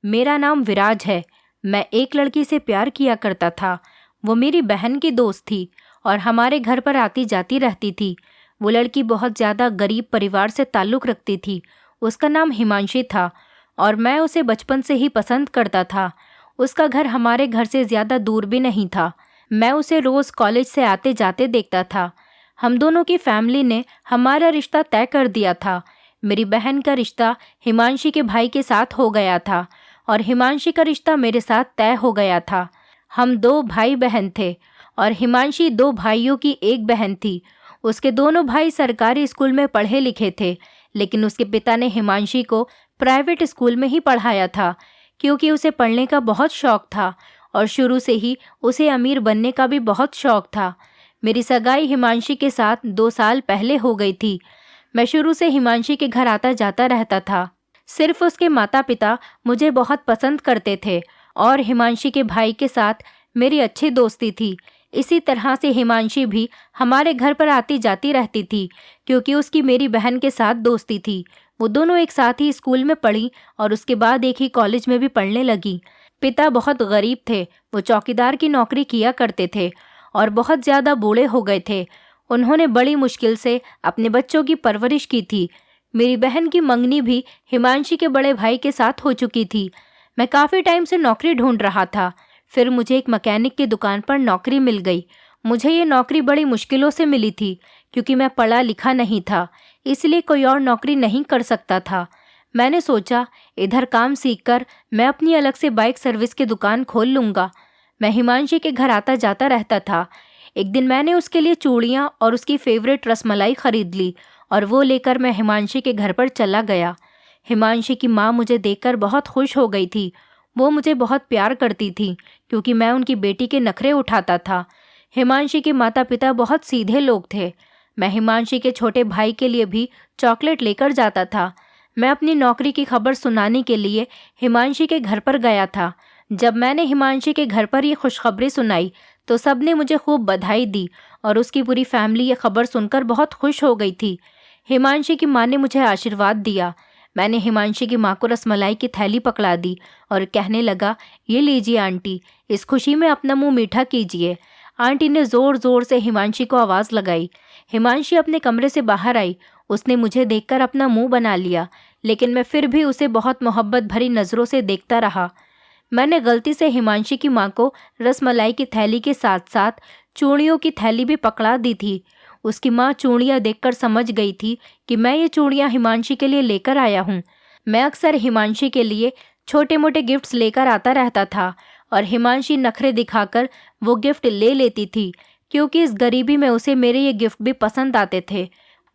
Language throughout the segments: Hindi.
मेरा नाम विराज है। मैं एक लड़की से प्यार किया करता था। वो मेरी बहन की दोस्त थी और हमारे घर पर आती जाती रहती थी। वो लड़की बहुत ज़्यादा गरीब परिवार से ताल्लुक़ रखती थी। उसका नाम हिमांशी था और मैं उसे बचपन से ही पसंद करता था। उसका घर हमारे घर से ज़्यादा दूर भी नहीं था। मैं उसे रोज़ कॉलेज से आते जाते देखता था। हम दोनों की फैमिली ने हमारा रिश्ता तय कर दिया था। मेरी बहन का रिश्ता हिमांशी के भाई के साथ हो गया था और हिमांशी का रिश्ता मेरे साथ तय हो गया था। हम 2 भाई बहन थे और हिमांशी 2 भाइयों की एक बहन थी। उसके दोनों भाई सरकारी स्कूल में पढ़े लिखे थे, लेकिन उसके पिता ने हिमांशी को प्राइवेट स्कूल में ही पढ़ाया था क्योंकि उसे पढ़ने का बहुत शौक था और शुरू से ही उसे अमीर बनने का भी बहुत शौक था। मेरी सगाई हिमांशी के साथ 2 साल पहले हो गई थी। मैं शुरू से हिमांशी के घर आता जाता रहता था। सिर्फ उसके माता पिता मुझे बहुत पसंद करते थे और हिमांशी के भाई के साथ मेरी अच्छी दोस्ती थी। इसी तरह से हिमांशी भी हमारे घर पर आती जाती रहती थी क्योंकि उसकी मेरी बहन के साथ दोस्ती थी। वो दोनों एक साथ ही स्कूल में पढ़ी और उसके बाद एक ही कॉलेज में भी पढ़ने लगी। पिता बहुत गरीब थे। वो चौकीदार की नौकरी किया करते थे और बहुत ज़्यादा बूढ़े हो गए थे। उन्होंने बड़ी मुश्किल से अपने बच्चों की परवरिश की थी। मेरी बहन की मंगनी भी हिमांशी के बड़े भाई के साथ हो चुकी थी। मैं काफ़ी टाइम से नौकरी ढूंढ रहा था। फिर मुझे एक मैकेनिक की दुकान पर नौकरी मिल गई। मुझे ये नौकरी बड़ी मुश्किलों से मिली थी क्योंकि मैं पढ़ा लिखा नहीं था, इसलिए कोई और नौकरी नहीं कर सकता था। मैंने सोचा इधर काम सीखकर मैं अपनी अलग से बाइक सर्विस की दुकान खोल लूँगा। मैं हिमांशी के घर आता जाता रहता था। एक दिन मैंने उसके लिए चूड़ियाँ और उसकी फेवरेट रसमलाई खरीद ली और वो लेकर मैं हिमांशी के घर पर चला गया। हिमांशी की माँ मुझे देखकर बहुत खुश हो गई थी। वो मुझे बहुत प्यार करती थी क्योंकि मैं उनकी बेटी के नखरे उठाता था। हिमांशी के माता पिता बहुत सीधे लोग थे। मैं हिमांशी के छोटे भाई के लिए भी चॉकलेट लेकर जाता था। मैं अपनी नौकरी की खबर सुनाने के लिए हिमांशी के घर पर गया था। जब मैंने हिमांशी के घर पर ये खुशखबरी सुनाई तो सबने मुझे खूब बधाई दी और उसकी पूरी फैमिली ये खबर सुनकर बहुत खुश हो गई थी। हिमांशी की माँ ने मुझे आशीर्वाद दिया। मैंने हिमांशी की माँ को रसमलाई की थैली पकड़ा दी और कहने लगा, ये लीजिए आंटी, इस खुशी में अपना मुंह मीठा कीजिए। आंटी ने ज़ोर ज़ोर से हिमांशी को आवाज़ लगाई। हिमांशी अपने कमरे से बाहर आई। उसने मुझे देखकर अपना मुंह बना लिया, लेकिन मैं फिर भी उसे बहुत मोहब्बत भरी नज़रों से देखता रहा। मैंने गलती से हिमांशी की माँ को रसमलाई की थैली के साथ साथ चूड़ियों की थैली भी पकड़ा दी थी। उसकी माँ चूड़ियाँ देखकर समझ गई थी कि मैं ये चूड़ियाँ हिमांशी के लिए लेकर आया हूँ। मैं अक्सर हिमांशी के लिए छोटे मोटे गिफ्ट्स लेकर आता रहता था और हिमांशी नखरे दिखाकर वो गिफ्ट ले लेती थी क्योंकि इस गरीबी में उसे मेरे ये गिफ्ट भी पसंद आते थे।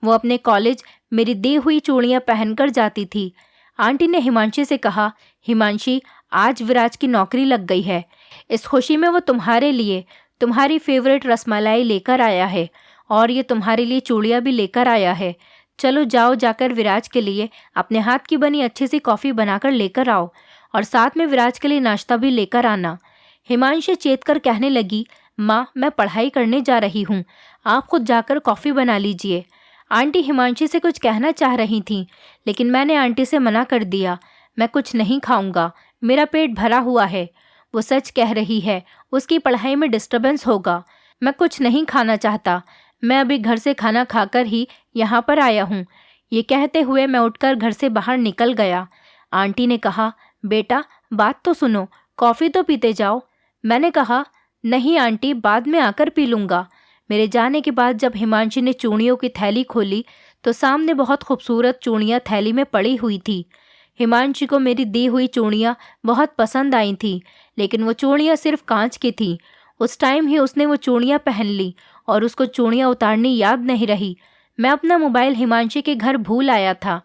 वो अपने कॉलेज मेरी दी हुई चूड़ियाँ पहनकर जाती थी। आंटी ने हिमांशी से कहा, हिमांशी, आज विराज की नौकरी लग गई है। इस खुशी में वो तुम्हारे लिए तुम्हारी फेवरेट रसमलाई लेकर आया है और ये तुम्हारे लिए चूड़ियाँ भी लेकर आया है। चलो जाओ, जाकर विराज के लिए अपने हाथ की बनी अच्छी सी कॉफ़ी बनाकर लेकर आओ और साथ में विराज के लिए नाश्ता भी लेकर आना। हिमांशी चेत कर कहने लगी, माँ, मैं पढ़ाई करने जा रही हूँ, आप खुद जाकर कॉफ़ी बना लीजिए। आंटी हिमांशी से कुछ कहना चाह रही थीं, लेकिन मैंने आंटी से मना कर दिया। मैं कुछ नहीं खाऊंगा, मेरा पेट भरा हुआ है। वो सच कह रही है, उसकी पढ़ाई में डिस्टर्बेंस होगा। मैं कुछ नहीं खाना चाहता। मैं अभी घर से खाना खाकर ही यहाँ पर आया हूँ। ये कहते हुए मैं उठकर घर से बाहर निकल गया। आंटी ने कहा, बेटा, बात तो सुनो, कॉफ़ी तो पीते जाओ। मैंने कहा, नहीं आंटी, बाद में आकर पी लूँगा। मेरे जाने के बाद जब हिमांशी ने चूड़ियों की थैली खोली तो सामने बहुत खूबसूरत चूड़ियाँ थैली में पड़ी हुई थी। हिमांशी को मेरी दी हुई चूड़ियाँ बहुत पसंद आई थीं, लेकिन वो चूड़ियाँ सिर्फ कांच की थीं। उस टाइम ही उसने वो चूड़ियाँ पहन ली और उसको चूड़ियाँ उतारनी याद नहीं रही। मैं अपना मोबाइल हिमांशी के घर भूल आया था।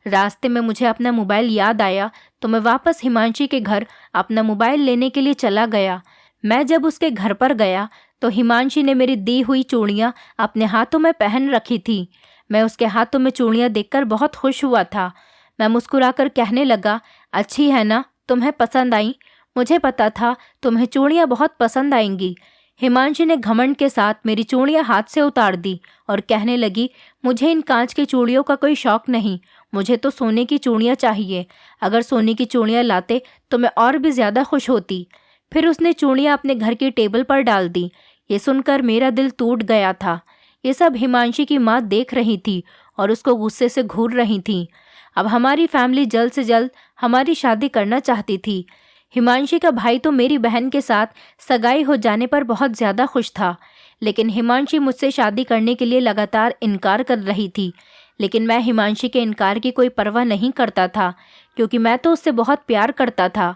रास्ते में मुझे अपना मोबाइल याद आया तो मैं वापस हिमांशी के घर अपना मोबाइल लेने के लिए चला गया। मैं जब उसके घर पर गया तो हिमांशी ने मेरी दी हुई चूड़ियाँ अपने हाथों में पहन रखी थी। मैं उसके हाथों में चूड़ियाँ देखकर बहुत खुश हुआ था। मैं मुस्कुराकर कहने लगा, अच्छी है ना, तुम्हें पसंद आई? मुझे पता था तुम्हें चूड़ियाँ बहुत पसंद आएंगी। हिमांशी ने घमंड के साथ मेरी चूड़ियाँ हाथ से उतार दी और कहने लगी, मुझे इन कांच की चूड़ियों का कोई शौक नहीं, मुझे तो सोने की चूड़ियाँ चाहिए। अगर सोने की चूड़ियाँ लाते तो मैं और भी ज़्यादा खुश होती। फिर उसने चूड़ियाँ अपने घर की टेबल पर डाल दी। ये सुनकर मेरा दिल टूट गया था। ये सब हिमांशी की माँ देख रही थी और उसको गुस्से से घूर रही थी। अब हमारी फैमिली जल्द से जल्द हमारी शादी करना चाहती थी। हिमांशी का भाई तो मेरी बहन के साथ सगाई हो जाने पर बहुत ज़्यादा खुश था, लेकिन हिमांशी मुझसे शादी करने के लिए लगातार इनकार कर रही थी। लेकिन मैं हिमांशी के इनकार की कोई परवाह नहीं करता था, क्योंकि मैं तो उससे बहुत प्यार करता था।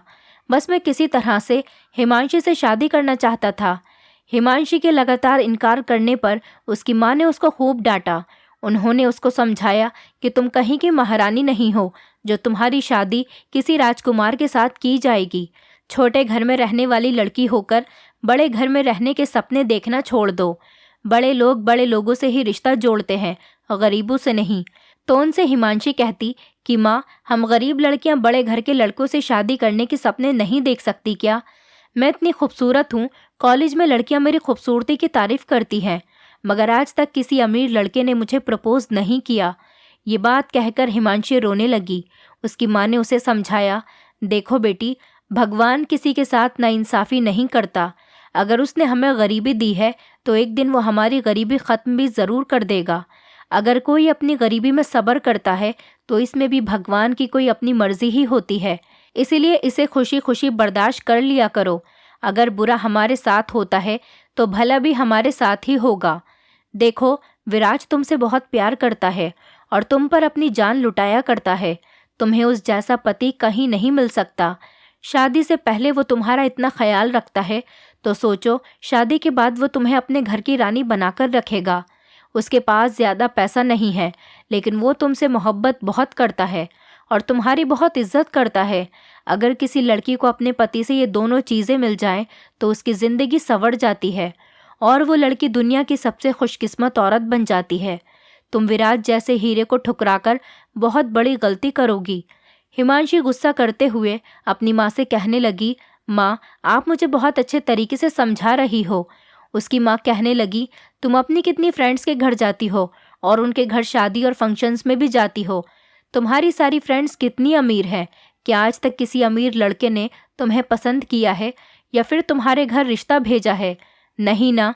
बस मैं किसी तरह से हिमांशी से शादी करना चाहता था। हिमांशी के लगातार इनकार करने पर उसकी माँ ने उसको खूब डांटा। उन्होंने उसको समझाया कि तुम कहीं की महारानी नहीं हो जो तुम्हारी शादी किसी राजकुमार के साथ की जाएगी। छोटे घर में रहने वाली लड़की होकर बड़े घर में रहने के सपने देखना छोड़ दो। बड़े लोग बड़े लोगों से ही रिश्ता जोड़ते हैं, गरीबों से नहीं। तो उनसे हिमांशी कहती कि माँ, हम गरीब लड़कियां बड़े घर के लड़कों से शादी करने के सपने नहीं देख सकती क्या? मैं इतनी खूबसूरत हूँ, कॉलेज में लड़कियां मेरी खूबसूरती की तारीफ करती हैं, मगर आज तक किसी अमीर लड़के ने मुझे प्रपोज नहीं किया। ये बात कहकर हिमांशी रोने लगी। उसकी माँ ने उसे समझाया, देखो बेटी, भगवान किसी के साथ नाइंसाफ़ी नहीं करता। अगर उसने हमें गरीबी दी है तो एक दिन वो हमारी गरीबी ख़त्म भी ज़रूर कर देगा। अगर कोई अपनी गरीबी में सब्र करता है तो इसमें भी भगवान की कोई अपनी मर्जी ही होती है। इसीलिए इसे खुशी खुशी बर्दाश्त कर लिया करो। अगर बुरा हमारे साथ होता है तो भला भी हमारे साथ ही होगा। देखो, विराज तुमसे बहुत प्यार करता है और तुम पर अपनी जान लुटाया करता है। तुम्हें उस जैसा पति कहीं नहीं मिल सकता। शादी से पहले वो तुम्हारा इतना ख्याल रखता है, तो सोचो शादी के बाद वो तुम्हें अपने घर की रानी बनाकर रखेगा। उसके पास ज़्यादा पैसा नहीं है, लेकिन वो तुमसे मोहब्बत बहुत करता है और तुम्हारी बहुत इज्जत करता है। अगर किसी लड़की को अपने पति से ये दोनों चीज़ें मिल जाएं तो उसकी ज़िंदगी संवर जाती है और वो लड़की दुनिया की सबसे खुशकिस्मत औरत बन जाती है। तुम विराज जैसे हीरे को ठुकराकर बहुत बड़ी गलती करोगी। हिमांशी गुस्सा करते हुए अपनी माँ से कहने लगी, माँ, आप मुझे बहुत अच्छे तरीके से समझा रही हो। उसकी माँ कहने लगी, तुम अपनी कितनी फ्रेंड्स के घर जाती हो और उनके घर शादी और फंक्शंस में भी जाती हो। तुम्हारी सारी फ्रेंड्स कितनी अमीर हैं। क्या आज तक किसी अमीर लड़के ने तुम्हें पसंद किया है या फिर तुम्हारे घर रिश्ता भेजा है? नहीं ना।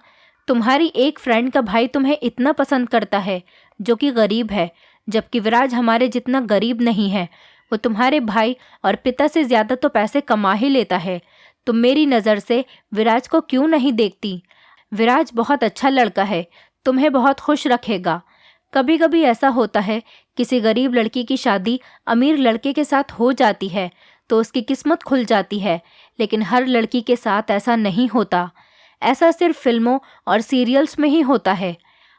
तुम्हारी एक फ्रेंड का भाई तुम्हें इतना पसंद करता है जो कि गरीब है, जबकि विराज हमारे जितना गरीब नहीं है। वो तुम्हारे भाई और पिता से ज़्यादा तो पैसे कमा ही लेता है। तुम मेरी नज़र से विराज को क्यों नहीं देखती? विराज बहुत अच्छा लड़का है, तुम्हें बहुत खुश रखेगा। कभी कभी ऐसा होता है, किसी गरीब लड़की की शादी अमीर लड़के के साथ हो जाती है तो उसकी किस्मत खुल जाती है, लेकिन हर लड़की के साथ ऐसा नहीं होता। ऐसा सिर्फ फिल्मों और सीरियल्स में ही होता है।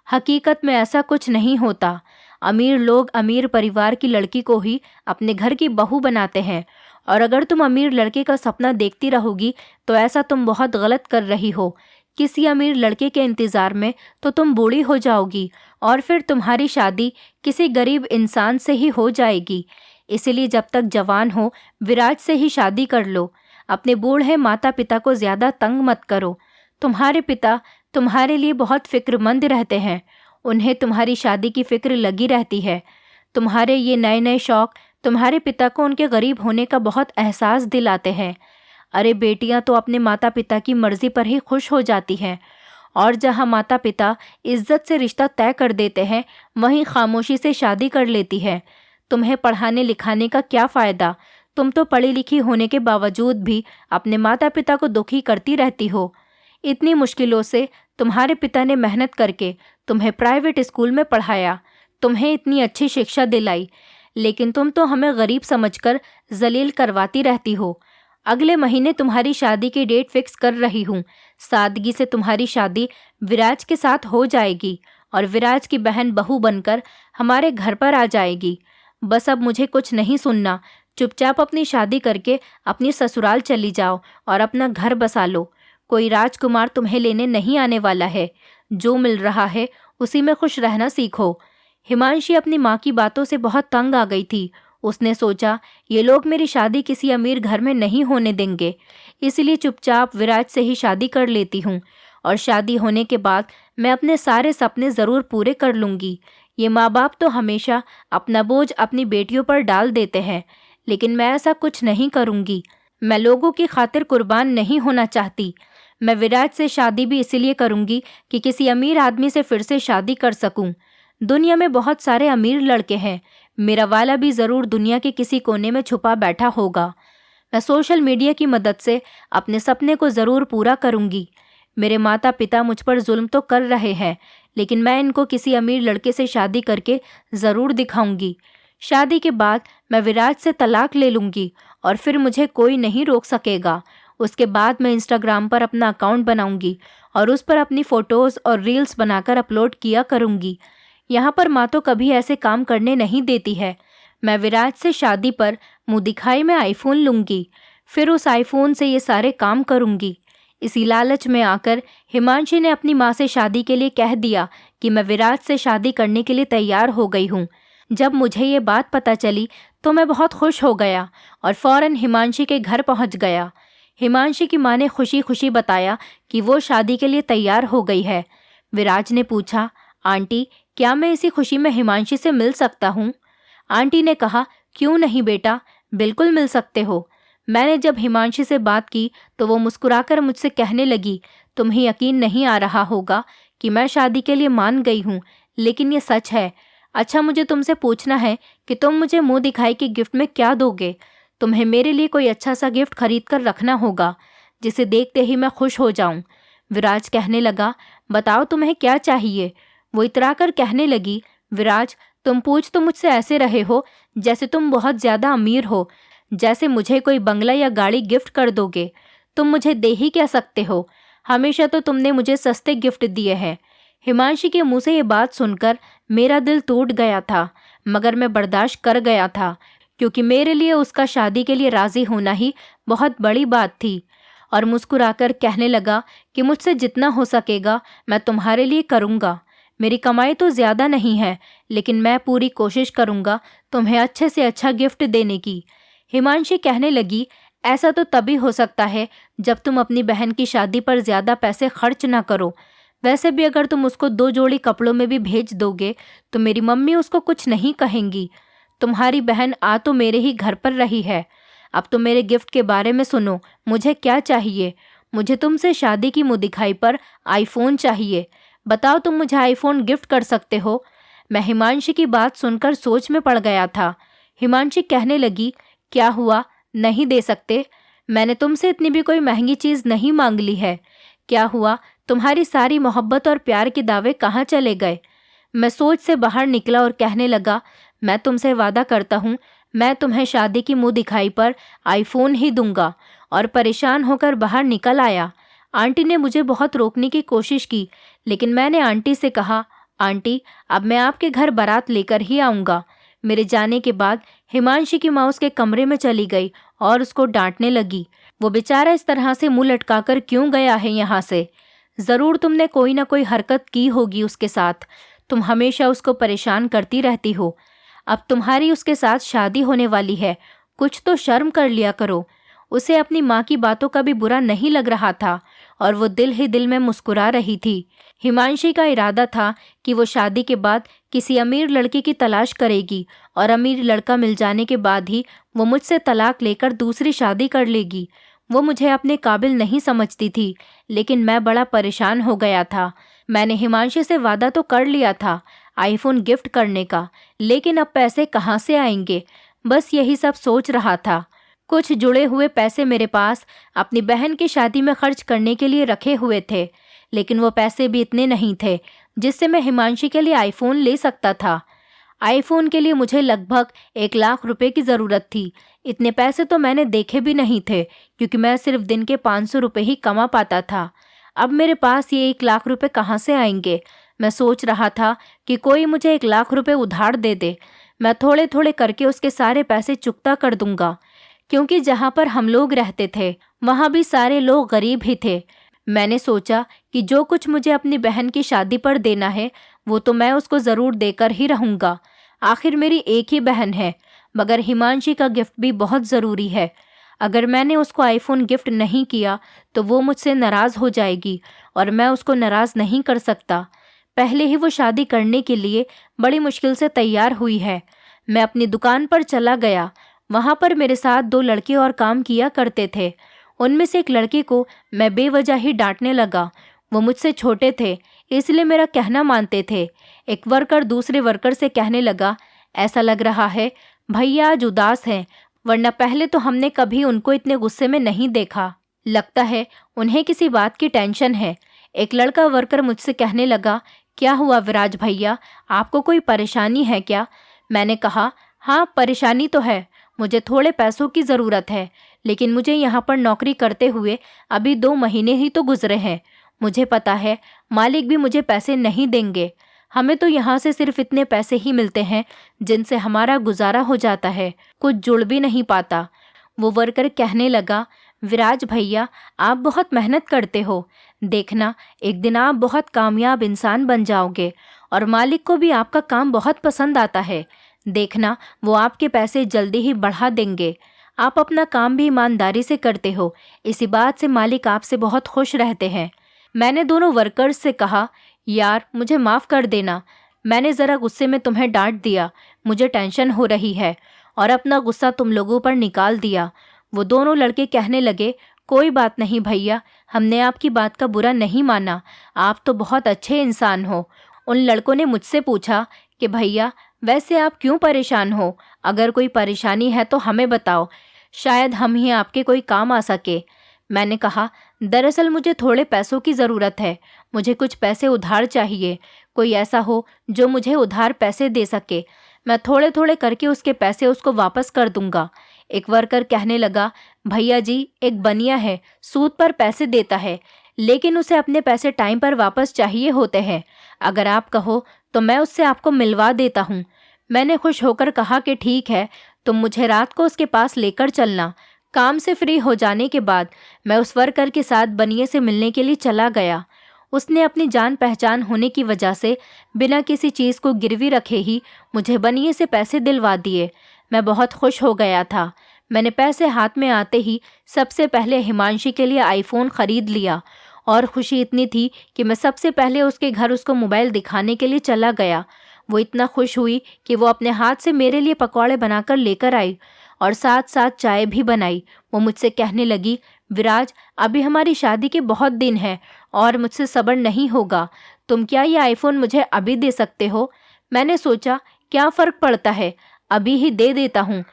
हकीकत में ऐसा कुछ नहीं होता। अमीर लोग अमीर परिवार की लड़की को ही अपने घर की बहू बनाते हैं, और अगर तुम अमीर लड़के का सपना देखती रहोगी तो ऐसा तुम बहुत गलत कर रही हो। किसी अमीर लड़के के इंतज़ार में तो तुम बूढ़ी हो जाओगी और फिर तुम्हारी शादी किसी गरीब इंसान से ही हो जाएगी। इसीलिए जब तक जवान हो विराज से ही शादी कर लो। अपने बूढ़े माता पिता को ज़्यादा तंग मत करो। तुम्हारे पिता तुम्हारे लिए बहुत फिक्रमंद रहते हैं। उन्हें तुम्हारी शादी की फिक्र लगी रहती है। तुम्हारे ये नए नए शौक़ तुम्हारे पिता को उनके गरीब होने का बहुत एहसास दिलाते हैं। अरे बेटियां तो अपने माता पिता की मर्ज़ी पर ही खुश हो जाती हैं, और जहां माता पिता इज्जत से रिश्ता तय कर देते हैं वहीं खामोशी से शादी कर लेती है। तुम्हें पढ़ाने लिखाने का क्या फ़ायदा? तुम तो पढ़ी लिखी होने के बावजूद भी अपने माता पिता को दुखी करती रहती हो। इतनी मुश्किलों से तुम्हारे पिता ने मेहनत करके तुम्हें प्राइवेट स्कूल में पढ़ाया, तुम्हें इतनी अच्छी शिक्षा दिलाई, लेकिन तुम तो हमें गरीब समझकर जलील करवाती रहती हो। अगले महीने तुम्हारी शादी की डेट फिक्स कर रही हूँ। सादगी से तुम्हारी शादी विराज के साथ हो जाएगी और विराज की बहन बहू बनकर हमारे घर पर आ जाएगी। बस अब मुझे कुछ नहीं सुनना। चुपचाप अपनी शादी करके अपनी ससुराल चली जाओ और अपना घर बसा लो। कोई राजकुमार तुम्हें लेने नहीं आने वाला है। जो मिल रहा है उसी में खुश रहना सीखो। हिमांशी अपनी माँ की बातों से बहुत तंग आ गई थी। उसने सोचा, ये लोग मेरी शादी किसी अमीर घर में नहीं होने देंगे, इसलिए चुपचाप विराज से ही शादी कर लेती हूँ और शादी होने के बाद मैं अपने सारे सपने ज़रूर पूरे कर लूँगी। ये माँ बाप तो हमेशा अपना बोझ अपनी बेटियों पर डाल देते हैं, लेकिन मैं ऐसा कुछ नहीं करूँगी। मैं लोगों की खातिर कुर्बान नहीं होना चाहती। मैं विराज से शादी भी इसीलिए करूँगी कि किसी अमीर आदमी से फिर से शादी कर सकूँ। दुनिया में बहुत सारे अमीर लड़के हैं, मेरा वाला भी ज़रूर दुनिया के किसी कोने में छुपा बैठा होगा। मैं सोशल मीडिया की मदद से अपने सपने को ज़रूर पूरा करूँगी। मेरे माता पिता मुझ पर जुल्म तो कर रहे हैं, लेकिन मैं इनको किसी अमीर लड़के से शादी करके ज़रूर दिखाऊंगी। शादी के बाद मैं विराज से तलाक ले लूँगी और फिर मुझे कोई नहीं रोक सकेगा। उसके बाद मैं इंस्टाग्राम पर अपना अकाउंट बनाऊंगी और उस पर अपनी फ़ोटोज़ और रील्स बनाकर अपलोड किया करूँगी। यहाँ पर माँ तो कभी ऐसे काम करने नहीं देती है। मैं विराज से शादी पर मुँह दिखाई में आईफोन लूँगी, फिर उस आईफोन से ये सारे काम करूँगी। इसी लालच में आकर हिमांशी ने अपनी माँ से शादी के लिए कह दिया कि मैं विराज से शादी करने के लिए तैयार हो गई हूँ। जब मुझे ये बात पता चली तो मैं बहुत खुश हो गया और फ़ौरन हिमांशी के घर पहुँच गया। हिमांशी की माँ ने खुशी खुशी बताया कि वो शादी के लिए तैयार हो गई है। विराज ने पूछा, आंटी क्या मैं इसी खुशी में हिमांशी से मिल सकता हूँ? आंटी ने कहा, क्यों नहीं बेटा, बिल्कुल मिल सकते हो। मैंने जब हिमांशी से बात की तो वो मुस्कुराकर मुझसे कहने लगी, तुम्हें यकीन नहीं आ रहा होगा कि मैं शादी के लिए मान गई हूँ, लेकिन ये सच है। अच्छा, मुझे तुमसे पूछना है कि तुम मुझे मुंह दिखाई के गिफ्ट में क्या दोगे? तुम्हें मेरे लिए कोई अच्छा सा गिफ्ट खरीद कर रखना होगा, जिसे देखते ही मैं खुश हो जाऊं। विराज कहने लगा, बताओ तुम्हें क्या चाहिए? वो इतरा कर कहने लगी, विराज तुम पूछ तो मुझसे ऐसे रहे हो जैसे तुम बहुत ज़्यादा अमीर हो, जैसे मुझे कोई बंगला या गाड़ी गिफ्ट कर दोगे। तुम मुझे दे ही क्या सकते हो? हमेशा तो तुमने मुझे सस्ते गिफ्ट दिए हैं। हिमांशी के मुंह से ये बात सुनकर मेरा दिल टूट गया था, मगर मैं बर्दाश्त कर गया था, क्योंकि मेरे लिए उसका शादी के लिए राज़ी होना ही बहुत बड़ी बात थी। और मुस्कुराकर कहने लगा कि मुझसे जितना हो सकेगा मैं तुम्हारे लिए करूँगा। मेरी कमाई तो ज़्यादा नहीं है, लेकिन मैं पूरी कोशिश करूँगा तुम्हें अच्छे से अच्छा गिफ्ट देने की। हिमांशी कहने लगी, ऐसा तो तभी हो सकता है जब तुम अपनी बहन की शादी पर ज़्यादा पैसे खर्च ना करो। वैसे भी अगर तुम उसको 2 जोड़ी कपड़ों में भी भेज दोगे तो मेरी मम्मी उसको कुछ नहीं कहेंगी। तुम्हारी बहन आ तो मेरे ही घर पर रही है। अब तो मेरे गिफ्ट के बारे में सुनो, मुझे क्या चाहिए? मुझे तुमसे शादी की मुँह दिखाई पर आईफोन चाहिए। बताओ, तुम मुझे आईफोन गिफ्ट कर सकते हो? मैं हिमांशी की बात सुनकर सोच में पड़ गया था। हिमांशी कहने लगी, क्या हुआ, नहीं दे सकते? मैंने तुमसे इतनी भी कोई महंगी चीज़ नहीं मांग ली है। क्या हुआ, तुम्हारी सारी मोहब्बत और प्यार के दावे कहाँ चले गए? मैं सोच से बाहर निकला और कहने लगा, मैं तुमसे वादा करता हूँ, मैं तुम्हें शादी की मुँह दिखाई पर आईफोन ही दूंगा। और परेशान होकर बाहर निकल आया। आंटी ने मुझे बहुत रोकने की कोशिश की, लेकिन मैंने आंटी से कहा, आंटी अब मैं आपके घर बारात लेकर ही आऊँगा। मेरे जाने के बाद हिमांशी की माँ उसके कमरे में चली गई और उसको डांटने लगी। वो बेचारा इस तरह से मुंह लटकाकर क्यों गया है यहाँ से? ज़रूर तुमने कोई ना कोई हरकत की होगी उसके साथ। तुम हमेशा उसको परेशान करती रहती हो। अब तुम्हारी उसके साथ शादी होने वाली है, कुछ तो शर्म कर लिया करो। उसे अपनी माँ की बातों का भी बुरा नहीं लग रहा था और वो दिल ही दिल में मुस्कुरा रही थी। हिमांशी का इरादा था कि वो शादी के बाद किसी अमीर लड़के की तलाश करेगी और अमीर लड़का मिल जाने के बाद ही वो मुझसे तलाक लेकर दूसरी शादी कर लेगी। वो मुझे अपने काबिल नहीं समझती थी, लेकिन मैं बड़ा परेशान हो गया था। मैंने हिमांशी से वादा तो कर लिया था आईफोन गिफ्ट करने का, लेकिन अब पैसे कहाँ से आएंगे? बस यही सब सोच रहा था। कुछ जुड़े हुए पैसे मेरे पास अपनी बहन की शादी में खर्च करने के लिए रखे हुए थे, लेकिन वो पैसे भी इतने नहीं थे जिससे मैं हिमांशी के लिए आईफोन ले सकता था। आईफोन के लिए मुझे लगभग 1 लाख रुपए की ज़रूरत थी। इतने पैसे तो मैंने देखे भी नहीं थे, क्योंकि मैं सिर्फ दिन के 500 रुपये ही कमा पाता था। अब मेरे पास ये 1 लाख रुपए कहाँ से आएंगे? मैं सोच रहा था कि कोई मुझे 1 लाख रुपए उधार दे दे। मैं थोड़े थोड़े करके उसके सारे पैसे चुकता कर दूंगा, क्योंकि जहाँ पर हम लोग रहते थे वहाँ भी सारे लोग गरीब ही थे। मैंने सोचा कि जो कुछ मुझे अपनी बहन की शादी पर देना है वो तो मैं उसको ज़रूर देकर ही रहूँगा। आखिर मेरी एक ही बहन है, मगर हिमांशी का गिफ्ट भी बहुत ज़रूरी है। अगर मैंने उसको आईफोन गिफ्ट नहीं किया तो वो मुझसे नाराज़ हो जाएगी और मैं उसको नाराज़ नहीं कर सकता। पहले ही वो शादी करने के लिए बड़ी मुश्किल से तैयार हुई है। मैं अपनी दुकान पर चला गया। वहाँ पर मेरे साथ 2 लड़के और काम किया करते थे। उनमें से एक लड़के को मैं बेवजह ही डांटने लगा। वो मुझसे छोटे थे, इसलिए मेरा कहना मानते थे। एक वर्कर दूसरे वर्कर से कहने लगा, ऐसा लग रहा है भैया आज उदास हैं, वरना पहले तो हमने कभी उनको इतने गुस्से में नहीं देखा। लगता है उन्हें किसी बात की टेंशन है। एक लड़का वर्कर मुझसे कहने लगा, क्या हुआ विराज भैया, आपको कोई परेशानी है क्या? मैंने कहा, हाँ परेशानी तो है, मुझे थोड़े पैसों की ज़रूरत है, लेकिन मुझे यहाँ पर नौकरी करते हुए अभी 2 महीने ही तो गुजरे हैं। मुझे पता है मालिक भी मुझे पैसे नहीं देंगे। हमें तो यहाँ से सिर्फ इतने पैसे ही मिलते हैं जिनसे हमारा गुजारा हो जाता है, कुछ जुड़ भी नहीं पाता। वो वर्कर कहने लगा, विराज भैया आप बहुत मेहनत करते हो, देखना एक दिन आप बहुत कामयाब इंसान बन जाओगे और मालिक को भी आपका काम बहुत पसंद आता है। देखना वो आपके पैसे जल्दी ही बढ़ा देंगे। आप अपना काम भी ईमानदारी से करते हो, इसी बात से मालिक आपसे बहुत खुश रहते हैं। मैंने दोनों वर्कर्स से कहा, यार मुझे माफ़ कर देना, मैंने ज़रा गुस्से में तुम्हें डांट दिया, मुझे टेंशन हो रही है, और अपना गुस्सा तुम लोगों पर निकाल दिया। वो दोनों लड़के कहने लगे, कोई बात नहीं भैया, हमने आपकी बात का बुरा नहीं माना, आप तो बहुत अच्छे इंसान हो। उन लड़कों ने मुझसे पूछा कि भैया वैसे आप क्यों परेशान हो? अगर कोई परेशानी है तो हमें बताओ, शायद हम ही आपके कोई काम आ सके। मैंने कहा, दरअसल मुझे थोड़े पैसों की ज़रूरत है, मुझे कुछ पैसे उधार चाहिए। कोई ऐसा हो जो मुझे उधार पैसे दे सके, मैं थोड़े थोड़े करके उसके पैसे उसको वापस कर दूंगा। एक वर्कर कहने लगा, भैया जी एक बनिया है, सूद पर पैसे देता है, लेकिन उसे अपने पैसे टाइम पर वापस चाहिए होते हैं। अगर आप कहो तो मैं उससे आपको मिलवा देता हूँ। मैंने खुश होकर कहा कि ठीक है, तुम मुझे रात को उसके पास लेकर चलना। काम से फ्री हो जाने के बाद मैं उस वर्कर के साथ बनिए से मिलने के लिए चला गया। उसने अपनी जान पहचान होने की वजह से बिना किसी चीज़ को गिरवी रखे ही मुझे बनिए से पैसे दिलवा दिए। मैं बहुत खुश हो गया था। मैंने पैसे हाथ में आते ही सबसे पहले हिमांशी के लिए आईफोन ख़रीद लिया, और खुशी इतनी थी कि मैं सबसे पहले उसके घर उसको मोबाइल दिखाने के लिए चला गया। वो इतना खुश हुई कि वो अपने हाथ से मेरे लिए पकौड़े बनाकर लेकर आई और साथ साथ चाय भी बनाई। वो मुझसे कहने लगी, विराज अभी हमारी शादी के बहुत दिन हैं और मुझसे सब्र नहीं होगा, तुम क्या ये आईफोन मुझे अभी दे सकते हो? मैंने सोचा क्या फ़र्क पड़ता है, अभी ही दे देता हूँ।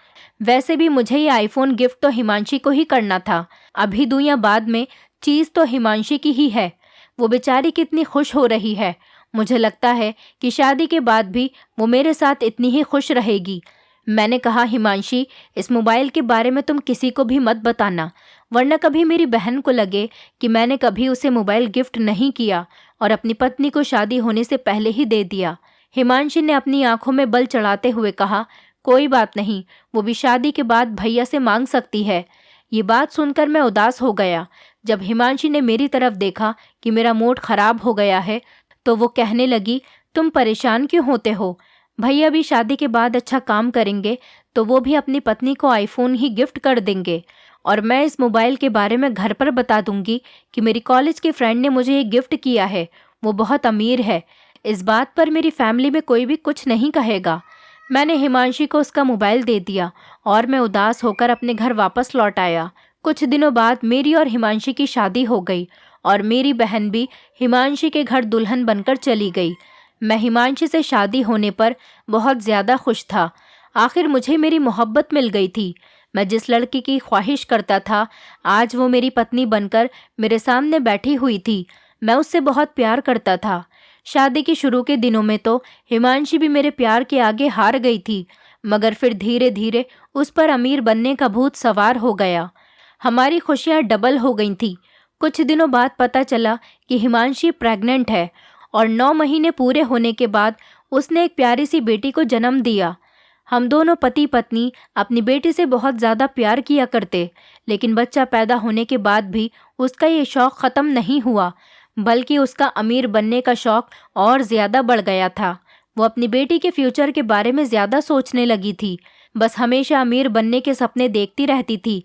वैसे भी मुझे ये आईफोन गिफ्ट तो हिमांशी को ही करना था, अभी दूं या बाद में, चीज़ तो हिमांशी की ही है। वो बेचारी कितनी खुश हो रही है। मुझे लगता है कि शादी के बाद भी वो मेरे साथ इतनी ही खुश रहेगी। मैंने कहा, हिमांशी इस मोबाइल के बारे में तुम किसी को भी मत बताना, वरना कभी मेरी बहन को लगे कि मैंने कभी उसे मोबाइल गिफ्ट नहीं किया और अपनी पत्नी को शादी होने से पहले ही दे दिया। हिमांशी ने अपनी आंखों में बल चढ़ाते हुए कहा, कोई बात नहीं, वो भी शादी के बाद भैया से मांग सकती है। ये बात सुनकर मैं उदास हो गया। जब हिमांशी ने मेरी तरफ देखा कि मेरा मूड खराब हो गया है, तो वो कहने लगी, तुम परेशान क्यों होते हो? भैया भी शादी के बाद अच्छा काम करेंगे तो वो भी अपनी पत्नी को आईफोन ही गिफ्ट कर देंगे, और मैं इस मोबाइल के बारे में घर पर बता दूंगी कि मेरी कॉलेज के फ्रेंड ने मुझे ये गिफ्ट किया है, वो बहुत अमीर है। इस बात पर मेरी फैमिली में कोई भी कुछ नहीं कहेगा। मैंने हिमांशी को उसका मोबाइल दे दिया और मैं उदास होकर अपने घर वापस लौट आया। कुछ दिनों बाद मेरी और हिमांशी की शादी हो गई और मेरी बहन भी हिमांशी के घर दुल्हन बनकर चली गई। मैं हिमांशी से शादी होने पर बहुत ज़्यादा खुश था। आखिर मुझे मेरी मोहब्बत मिल गई थी। मैं जिस लड़की की ख्वाहिश करता था, आज वो मेरी पत्नी बनकर मेरे सामने बैठी हुई थी। मैं उससे बहुत प्यार करता था। शादी के शुरू के दिनों में तो हिमांशी भी मेरे प्यार के आगे हार गई थी, मगर फिर धीरे धीरे उस पर अमीर बनने का भूत सवार हो गया। हमारी खुशियाँ डबल हो गई थी। कुछ दिनों बाद पता चला कि हिमांशी प्रेग्नेंट है और 9 महीने पूरे होने के बाद उसने एक प्यारी सी बेटी को जन्म दिया। हम दोनों पति पत्नी अपनी बेटी से बहुत ज़्यादा प्यार किया करते, लेकिन बच्चा पैदा होने के बाद भी उसका ये शौक़ ख़त्म नहीं हुआ, बल्कि उसका अमीर बनने का शौक़ और ज़्यादा बढ़ गया था। वो अपनी बेटी के फ्यूचर के बारे में ज़्यादा सोचने लगी थी, बस हमेशा अमीर बनने के सपने देखती रहती थी।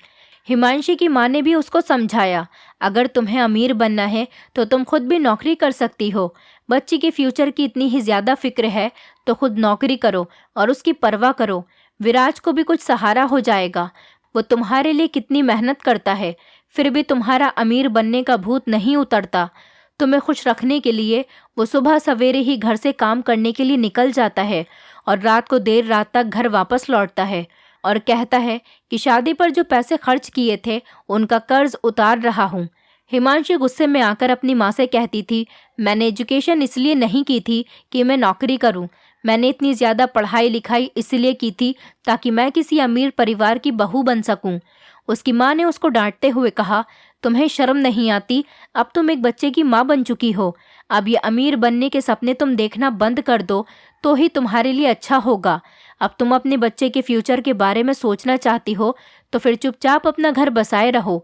हिमांशी की माँ ने भी उसको समझाया, अगर तुम्हें अमीर बनना है तो तुम खुद भी नौकरी कर सकती हो, बच्ची के फ्यूचर की इतनी ही ज़्यादा फिक्र है तो खुद नौकरी करो और उसकी परवाह करो। विराज को भी कुछ सहारा हो जाएगा। वो तुम्हारे लिए कितनी मेहनत करता है, फिर भी तुम्हारा अमीर बनने का भूत नहीं उतरता। तुम्हें खुश रखने के लिए वो सुबह सवेरे ही घर से काम करने के लिए निकल जाता है और रात को देर रात तक घर वापस लौटता है और कहता है कि शादी पर जो पैसे खर्च किए थे उनका कर्ज उतार रहा हूँ। हिमांशी गुस्से में आकर अपनी माँ से कहती थी, मैंने एजुकेशन इसलिए नहीं की थी कि मैं नौकरी करूँ। मैंने इतनी ज़्यादा पढ़ाई लिखाई इसलिए की थी ताकि मैं किसी अमीर परिवार की बहू बन सकूँ। उसकी माँ ने उसको डांटते हुए कहा, तुम्हें शर्म नहीं आती? अब तुम एक बच्चे की माँ बन चुकी हो। अब ये अमीर बनने के सपने तुम देखना बंद कर दो तो ही तुम्हारे लिए अच्छा होगा। अब तुम अपने बच्चे के फ्यूचर के बारे में सोचना चाहती हो तो फिर चुपचाप अपना घर बसाए रहो।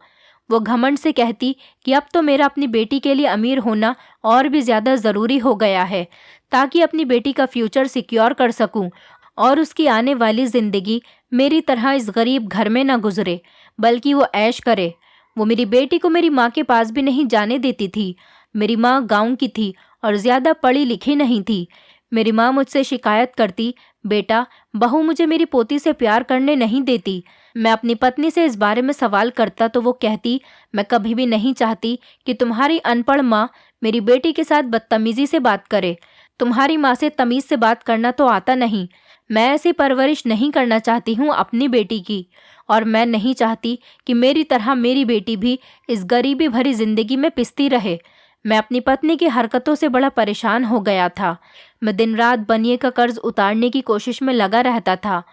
वो घमंड से कहती कि अब तो मेरा अपनी बेटी के लिए अमीर होना और भी ज़्यादा ज़रूरी हो गया है ताकि अपनी बेटी का फ्यूचर सिक्योर कर सकूं और उसकी आने वाली ज़िंदगी मेरी तरह इस गरीब घर में न गुजरे, बल्कि वो ऐश करे। वो मेरी बेटी को मेरी माँ के पास भी नहीं जाने देती थी। मेरी माँ गाँव की थी और ज़्यादा पढ़ी लिखी नहीं थी। मेरी माँ मुझसे शिकायत करती, बेटा बहू मुझे मेरी पोती से प्यार करने नहीं देती। मैं अपनी पत्नी से इस बारे में सवाल करता तो वो कहती, मैं कभी भी नहीं चाहती कि तुम्हारी अनपढ़ माँ मेरी बेटी के साथ बदतमीजी से बात करे। तुम्हारी माँ से तमीज़ से बात करना तो आता नहीं। मैं ऐसी परवरिश नहीं करना चाहती हूँ अपनी बेटी की, और मैं नहीं चाहती कि मेरी तरह मेरी बेटी भी इस गरीबी भरी जिंदगी में पिसती रहे। मैं अपनी पत्नी की हरकतों से बड़ा परेशान हो गया था। मैं दिन रात बनिए का कर्ज उतारने की कोशिश में लगा रहता था,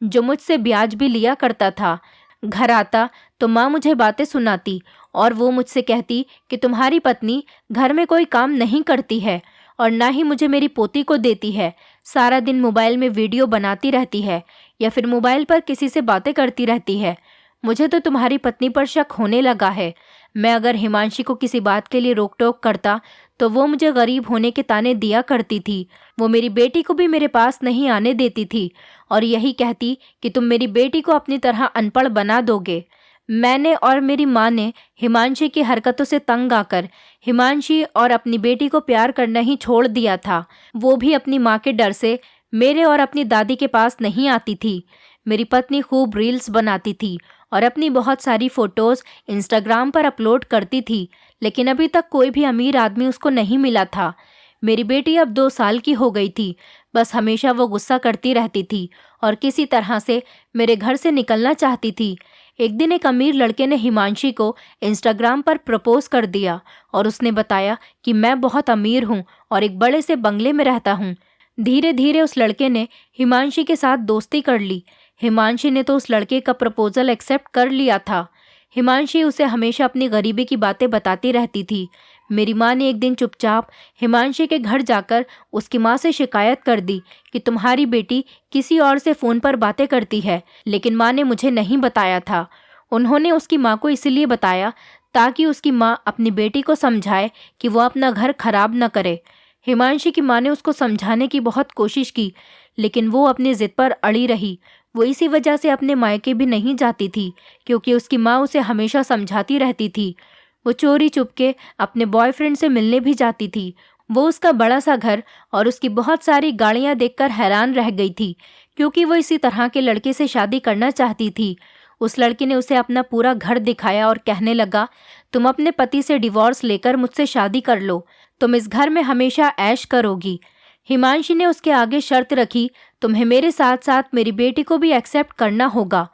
जो मुझसे ब्याज भी लिया करता था। घर आता तो माँ मुझे बातें सुनाती और वो मुझसे कहती कि तुम्हारी पत्नी घर में कोई काम नहीं करती है और ना ही मुझे मेरी पोती को देती है। सारा दिन मोबाइल में वीडियो बनाती रहती है या फिर मोबाइल पर किसी से बातें करती रहती है। मुझे तो तुम्हारी पत्नी पर शक होने लगा है। मैं अगर हिमांशी को किसी बात के लिए रोक टोक करता तो वो मुझे गरीब होने के ताने दिया करती थी। वो मेरी बेटी को भी मेरे पास नहीं आने देती थी और यही कहती कि तुम मेरी बेटी को अपनी तरह अनपढ़ बना दोगे। मैंने और मेरी माँ ने हिमांशी की हरकतों से तंग आकर हिमांशी और अपनी बेटी को प्यार करना ही छोड़ दिया था। वो भी अपनी माँ के डर से मेरे और अपनी दादी के पास नहीं आती थी। मेरी पत्नी खूब रील्स बनाती थी और अपनी बहुत सारी फ़ोटोज़ इंस्टाग्राम पर अपलोड करती थी, लेकिन अभी तक कोई भी अमीर आदमी उसको नहीं मिला था। मेरी बेटी अब 2 साल की हो गई थी। बस हमेशा वो गुस्सा करती रहती थी और किसी तरह से मेरे घर से निकलना चाहती थी। एक दिन एक अमीर लड़के ने हिमांशी को इंस्टाग्राम पर प्रपोज कर दिया और उसने बताया कि मैं बहुत अमीर हूँ और एक बड़े से बंगले में रहता हूँ। धीरे धीरे उस लड़के ने हिमांशी के साथ दोस्ती कर ली। हिमांशी ने तो उस लड़के का प्रपोजल एक्सेप्ट कर लिया था। हिमांशी उसे हमेशा अपनी गरीबी की बातें बताती रहती थी। मेरी माँ ने एक दिन चुपचाप हिमांशी के घर जाकर उसकी माँ से शिकायत कर दी कि तुम्हारी बेटी किसी और से फ़ोन पर बातें करती है, लेकिन माँ ने मुझे नहीं बताया था। उन्होंने उसकी माँ को इसलिए बताया ताकि उसकी माँ अपनी बेटी को समझाए कि वो अपना घर खराब न करे। हिमांशी की माँ ने उसको समझाने की बहुत कोशिश की, लेकिन वो अपनी ज़िद पर अड़ी रही। वो इसी वजह से अपने मायके भी नहीं जाती थी, क्योंकि उसकी माँ उसे हमेशा समझाती रहती थी। वो चोरी चुपके अपने बॉयफ्रेंड से मिलने भी जाती थी। वो उसका बड़ा सा घर और उसकी बहुत सारी गाड़ियाँ देखकर हैरान रह गई थी, क्योंकि वो इसी तरह के लड़के से शादी करना चाहती थी। उस लड़के ने उसे अपना पूरा घर दिखाया और कहने लगा, तुम अपने पति से डिवोर्स लेकर मुझसे शादी कर लो, तुम इस घर में हमेशा ऐश करोगी। हिमांशी ने उसके आगे शर्त रखी, तुम्हें मेरे साथ साथ मेरी बेटी को भी एक्सेप्ट करना होगा।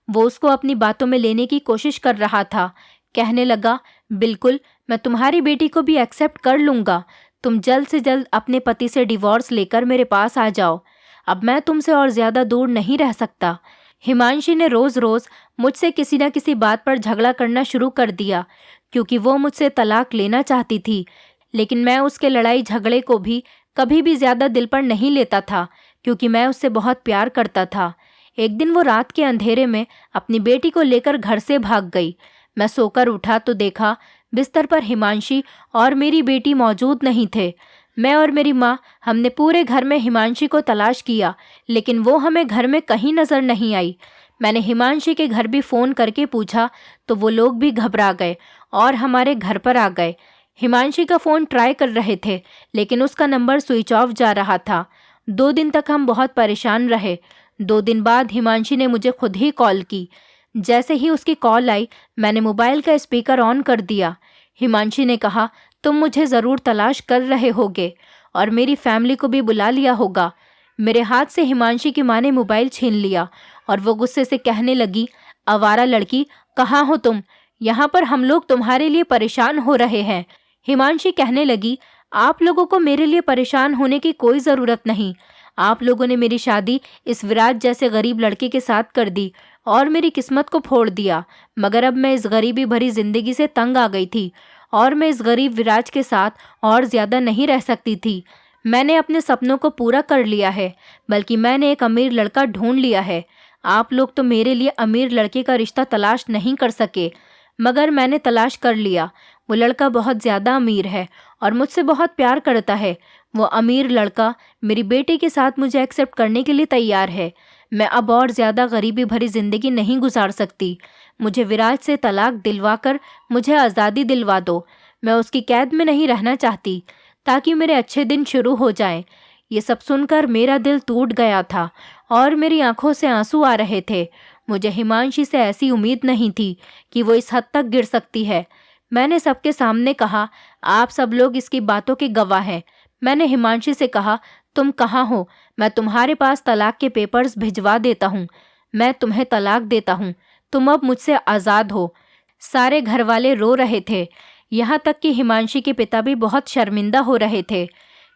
वो उसको अपनी बातों में लेने की कोशिश कर रहा था। कहने लगा, बिल्कुल, मैं तुम्हारी बेटी को भी एक्सेप्ट कर लूँगा। तुम जल्द से जल्द अपने पति से डिवोर्स लेकर मेरे पास आ जाओ। अब मैं तुमसे और ज़्यादा दूर नहीं रह सकता। हिमांशी ने रोज़ रोज़ मुझसे किसी न किसी बात पर झगड़ा करना शुरू कर दिया, क्योंकि वो मुझसे तलाक लेना चाहती थी। लेकिन मैं उसके लड़ाई झगड़े को भी कभी भी ज़्यादा दिल पर नहीं लेता था, क्योंकि मैं उससे बहुत प्यार करता था। एक दिन वो रात के अंधेरे में अपनी बेटी को लेकर घर से भाग गई। मैं सोकर उठा तो देखा बिस्तर पर हिमांशी और मेरी बेटी मौजूद नहीं थे। मैं और मेरी माँ हमने पूरे घर में हिमांशी को तलाश किया, लेकिन वो हमें घर में कहीं नज़र नहीं आई। मैंने हिमांशी के घर भी फ़ोन करके पूछा तो वो लोग भी घबरा गए और हमारे घर पर आ गए। हिमांशी का फ़ोन ट्राई कर रहे थे, लेकिन उसका नंबर स्विच ऑफ जा रहा था। 2 दिन तक हम बहुत परेशान रहे। 2 दिन बाद हिमांशी ने मुझे खुद ही कॉल की। जैसे ही उसकी कॉल आई, मैंने मोबाइल का स्पीकर ऑन कर दिया। हिमांशी ने कहा, तुम मुझे ज़रूर तलाश कर रहे होगे और मेरी फैमिली को भी बुला लिया होगा। मेरे हाथ से हिमांशी की माँ ने मोबाइल छीन लिया और वो गुस्से से कहने लगी, आवारा लड़की, कहाँ हो तुम? यहाँ पर हम लोग तुम्हारे लिए परेशान हो रहे हैं। हिमांशी कहने लगी, आप लोगों को मेरे लिए परेशान होने की कोई ज़रूरत नहीं। आप लोगों ने मेरी शादी इस विराज जैसे गरीब लड़के के साथ कर दी और मेरी किस्मत को फोड़ दिया। मगर अब मैं इस गरीबी भरी जिंदगी से तंग आ गई थी और मैं इस गरीब विराज के साथ और ज़्यादा नहीं रह सकती थी। मैंने अपने सपनों को पूरा कर लिया है, बल्कि मैंने एक अमीर लड़का ढूंढ लिया है। आप लोग तो मेरे लिए अमीर लड़के का रिश्ता तलाश नहीं कर सके, मगर मैंने तलाश कर लिया। वो लड़का बहुत ज़्यादा अमीर है और मुझसे बहुत प्यार करता है। वो अमीर लड़का मेरी बेटी के साथ मुझे एक्सेप्ट करने के लिए तैयार है। मैं अब और ज़्यादा गरीबी भरी ज़िंदगी नहीं गुजार सकती। मुझे विराज से तलाक दिलवा कर मुझे आज़ादी दिलवा दो। मैं उसकी कैद में नहीं रहना चाहती, ताकि मेरे अच्छे दिन शुरू हो जाएं। ये सब सुनकर मेरा दिल टूट गया था और मेरी आंखों से आंसू आ रहे थे। मुझे हिमांशी से ऐसी उम्मीद नहीं थी कि वो इस हद तक गिर सकती है। मैंने सबके सामने कहा, आप सब लोग इसकी बातों के गवाह हैं। मैंने हिमांशी से कहा, तुम कहाँ हो? मैं तुम्हारे पास तलाक के पेपर्स भिजवा देता हूँ। मैं तुम्हें तलाक देता हूँ। तुम अब मुझसे आज़ाद हो। सारे घर वाले रो रहे थे। यहाँ तक कि हिमांशी के पिता भी बहुत शर्मिंदा हो रहे थे,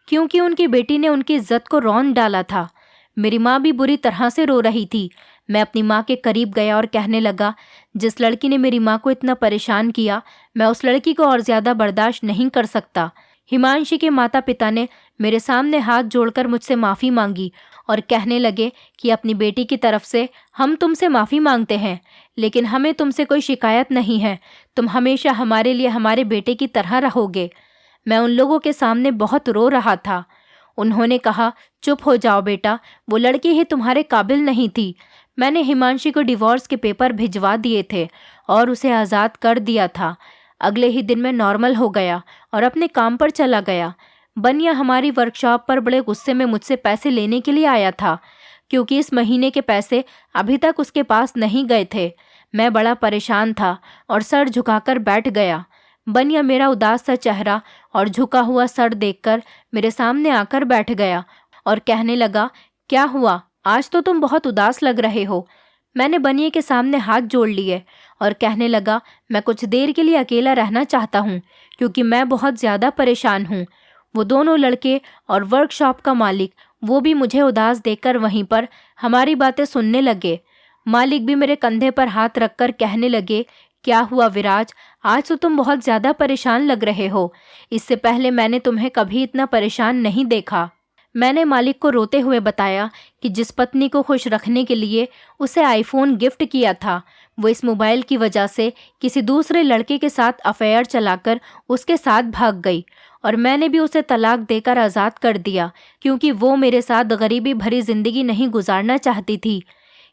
क्योंकि उनकी बेटी ने उनकी इज्जत को रौंद डाला था। मेरी माँ भी बुरी तरह से रो रही थी। मैं अपनी माँ के करीब गया और कहने लगा, जिस लड़की ने मेरी माँ को इतना परेशान किया, मैं उस लड़की को और ज़्यादा बर्दाश्त नहीं कर सकता। हिमांशी के माता पिता ने मेरे सामने हाथ जोड़कर मुझसे माफ़ी मांगी और कहने लगे कि अपनी बेटी की तरफ से हम तुमसे माफ़ी मांगते हैं, लेकिन हमें तुमसे कोई शिकायत नहीं है। तुम हमेशा हमारे लिए हमारे बेटे की तरह रहोगे। मैं उन लोगों के सामने बहुत रो रहा था। उन्होंने कहा, चुप हो जाओ बेटा, वो लड़की ही तुम्हारे काबिल नहीं थी। मैंने हिमांशी को डिवोर्स के पेपर भिजवा दिए थे और उसे आज़ाद कर दिया था। अगले ही दिन मैं नॉर्मल हो गया और अपने काम पर चला गया। बनिया हमारी वर्कशॉप पर बड़े गुस्से में मुझसे पैसे लेने के लिए आया था, क्योंकि इस महीने के पैसे अभी तक उसके पास नहीं गए थे। मैं बड़ा परेशान था और सर झुकाकर बैठ गया। बनिया मेरा उदास सा चेहरा और झुका हुआ सर देखकर मेरे सामने आकर बैठ गया और कहने लगा, क्या हुआ? आज तो तुम बहुत उदास लग रहे हो। मैंने बनिए के सामने हाथ जोड़ लिए और कहने लगा, मैं कुछ देर के लिए अकेला रहना चाहता हूँ, क्योंकि मैं बहुत ज़्यादा परेशान हूँ। वो दोनों लड़के और वर्कशॉप का मालिक, वो भी मुझे उदास देखकर वहीं पर हमारी बातें सुनने लगे। मालिक भी मेरे कंधे पर हाथ रखकर कहने लगे, क्या हुआ विराज? आज तो तुम बहुत ज़्यादा परेशान लग रहे हो। इससे पहले मैंने तुम्हें कभी इतना परेशान नहीं देखा। मैंने मालिक को रोते हुए बताया कि जिस पत्नी को खुश रखने के लिए उसे आईफोन गिफ्ट किया था, वो इस मोबाइल की वजह से किसी दूसरे लड़के के साथ अफेयर चलाकर उसके साथ भाग गई और मैंने भी उसे तलाक देकर आज़ाद कर दिया, क्योंकि वो मेरे साथ गरीबी भरी ज़िंदगी नहीं गुजारना चाहती थी।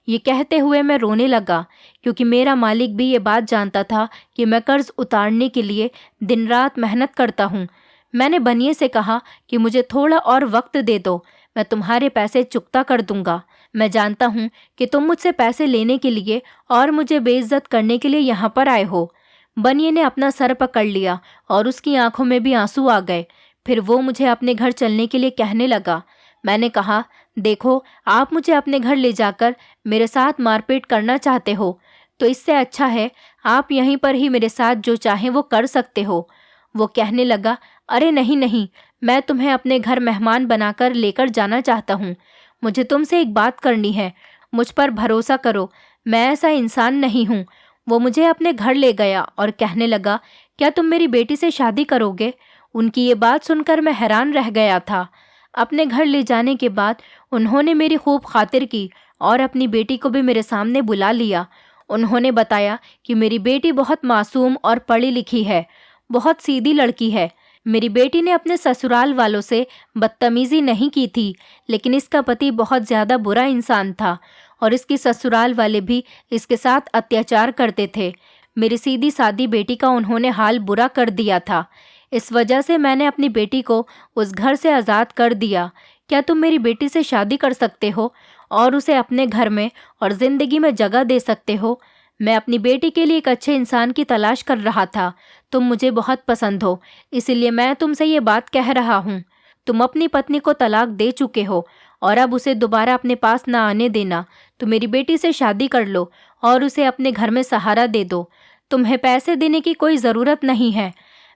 ये कहते हुए मैं रोने लगा, क्योंकि मेरा मालिक भी ये बात जानता था कि मैं कर्ज उतारने के लिए दिन रात मेहनत करता हूँ। मैंने बनिए से कहा कि मुझे थोड़ा और वक्त दे दो, मैं तुम्हारे पैसे चुकता कर दूंगा। मैं जानता हूँ कि तुम मुझसे पैसे लेने के लिए और मुझे बेइज्जत करने के लिए यहाँ पर आए हो। बनिए ने अपना सर पकड़ लिया और उसकी आंखों में भी आंसू आ गए। फिर वो मुझे अपने घर चलने के लिए कहने लगा। मैंने कहा, देखो, आप मुझे अपने घर ले जाकर मेरे साथ मारपीट करना चाहते हो, तो इससे अच्छा है आप यहीं पर ही मेरे साथ जो चाहें वो कर सकते हो। वो कहने लगा, अरे नहीं नहीं, मैं तुम्हें अपने घर मेहमान बनाकर लेकर जाना चाहता हूँ। मुझे तुमसे एक बात करनी है, मुझ पर भरोसा करो, मैं ऐसा इंसान नहीं हूँ। वो मुझे अपने घर ले गया और कहने लगा, क्या तुम मेरी बेटी से शादी करोगे? उनकी ये बात सुनकर मैं हैरान रह गया था। अपने घर ले जाने के बाद उन्होंने मेरी खूब खातिर की और अपनी बेटी को भी मेरे सामने बुला लिया। उन्होंने बताया कि मेरी बेटी बहुत मासूम और पढ़ी लिखी है, बहुत सीधी लड़की है। मेरी बेटी ने अपने ससुराल वालों से बदतमीज़ी नहीं की थी, लेकिन इसका पति बहुत ज़्यादा बुरा इंसान था और इसकी ससुराल वाले भी इसके साथ अत्याचार करते थे। मेरी सीधी सादी बेटी का उन्होंने हाल बुरा कर दिया था। इस वजह से मैंने अपनी बेटी को उस घर से आज़ाद कर दिया। क्या तुम मेरी बेटी से शादी कर सकते हो और उसे अपने घर में और ज़िंदगी में जगह दे सकते हो? मैं अपनी बेटी के लिए एक अच्छे इंसान की तलाश कर रहा था। तुम मुझे बहुत पसंद हो, इसीलिए मैं तुमसे ये बात कह रहा हूँ। तुम अपनी पत्नी को तलाक दे चुके हो और अब उसे दोबारा अपने पास ना आने देना। तो मेरी बेटी से शादी कर लो और उसे अपने घर में सहारा दे दो। तुम्हें पैसे देने की कोई ज़रूरत नहीं है।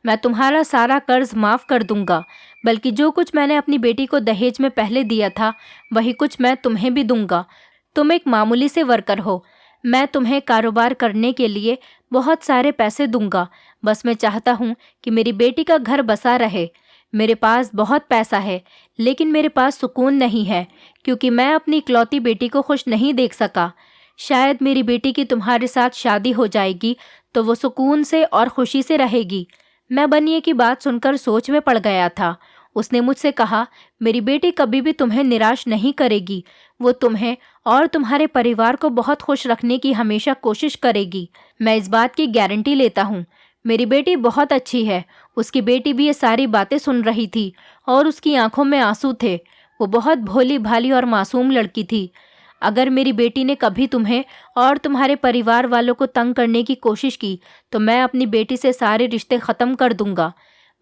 मैं तुम्हारा सारा कर्ज माफ़ कर दूंगा, बल्कि जो कुछ मैंने अपनी बेटी को दहेज में पहले दिया था वही कुछ मैं तुम्हें भी दूंगा। तुम एक मामूली से वर्कर हो। मैं तुम्हें कारोबार करने के लिए बहुत सारे पैसे दूंगा। बस मैं चाहता हूँ कि मेरी बेटी का घर बसा रहे। मेरे पास बहुत पैसा है, लेकिन मेरे पास सुकून नहीं है, क्योंकि मैं अपनी इकलौती बेटी को खुश नहीं देख सका। शायद मेरी बेटी की तुम्हारे साथ शादी हो जाएगी तो वो सुकून से और खुशी से रहेगी। मैं बनिए की बात सुनकर सोच में पड़ गया था। उसने मुझसे कहा, मेरी बेटी कभी भी तुम्हें निराश नहीं करेगी। वो तुम्हें और तुम्हारे परिवार को बहुत खुश रखने की हमेशा कोशिश करेगी। मैं इस बात की गारंटी लेता हूँ। मेरी बेटी बहुत अच्छी है। उसकी बेटी भी ये सारी बातें सुन रही थी और उसकी आंखों में आंसू थे। वो बहुत भोली भाली और मासूम लड़की थी। अगर मेरी बेटी ने कभी तुम्हें और तुम्हारे परिवार वालों को तंग करने की कोशिश की तो मैं अपनी बेटी से सारे रिश्ते ख़त्म कर दूंगा।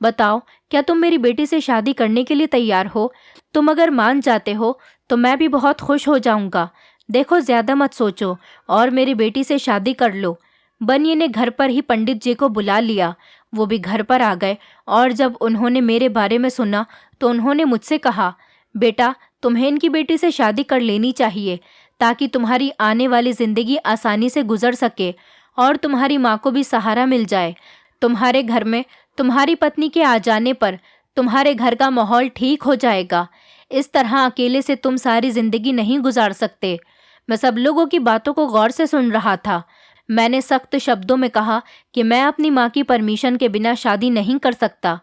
बताओ, क्या तुम मेरी बेटी से शादी करने के लिए तैयार हो? तुम अगर मान जाते हो तो मैं भी बहुत खुश हो जाऊंगा। देखो, ज़्यादा मत सोचो और मेरी बेटी से शादी कर लो। बनिए ने घर पर ही पंडित जी को बुला लिया। वो भी घर पर आ गए और जब उन्होंने मेरे बारे में सुना तो उन्होंने मुझसे कहा, बेटा, तुम्हें इनकी बेटी से शादी कर लेनी चाहिए ताकि तुम्हारी आने वाली ज़िंदगी आसानी से गुजर सके और तुम्हारी माँ को भी सहारा मिल जाए। तुम्हारे घर में तुम्हारी पत्नी के आ जाने पर तुम्हारे घर का माहौल ठीक हो जाएगा। इस तरह अकेले से तुम सारी ज़िंदगी नहीं गुजार सकते। मैं सब लोगों की बातों को गौर से सुन रहा था। मैंने सख्त शब्दों में कहा कि मैं अपनी माँ की परमिशन के बिना शादी नहीं कर सकता।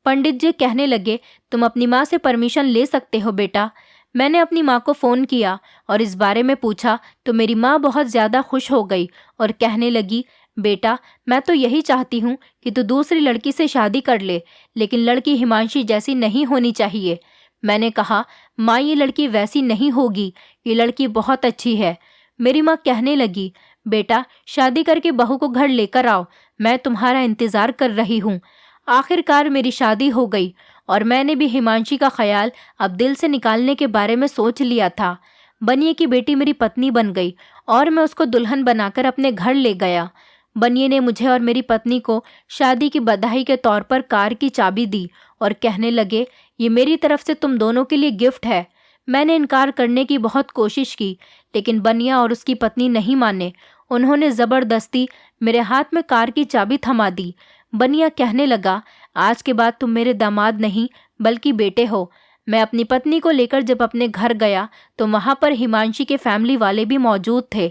पंडित जी कहने लगे, तुम अपनी माँ से परमिशन ले सकते हो बेटा। मैंने अपनी माँ को फ़ोन किया और इस बारे में पूछा तो मेरी माँ बहुत ज़्यादा खुश हो गई और कहने लगी, बेटा, मैं तो यही चाहती हूँ कि तू दूसरी लड़की से शादी कर ले, लेकिन लड़की हिमांशी जैसी नहीं होनी चाहिए। मैंने कहा, माँ, ये लड़की वैसी नहीं होगी, ये लड़की बहुत अच्छी है। मेरी माँ कहने लगी, बेटा, शादी करके बहू को घर लेकर आओ, मैं तुम्हारा इंतज़ार कर रही हूँ। आखिरकार मेरी शादी हो गई और मैंने भी हिमांशी का ख्याल अब दिल से निकालने के बारे में सोच लिया था। बनिए की बेटी मेरी पत्नी बन गई और मैं उसको दुल्हन बनाकर अपने घर ले गया। बनिए ने मुझे और मेरी पत्नी को शादी की बधाई के तौर पर कार की चाबी दी और कहने लगे, ये मेरी तरफ से तुम दोनों के लिए गिफ्ट है। मैंने इनकार करने की बहुत कोशिश की, लेकिन बनिया और उसकी पत्नी नहीं माने। उन्होंने ज़बरदस्ती मेरे हाथ में कार की चाबी थमा दी। बनिया कहने लगा, आज के बाद तुम मेरे दामाद नहीं बल्कि बेटे हो। मैं अपनी पत्नी को लेकर जब अपने घर गया तो वहाँ पर हिमांशी के फैमिली वाले भी मौजूद थे।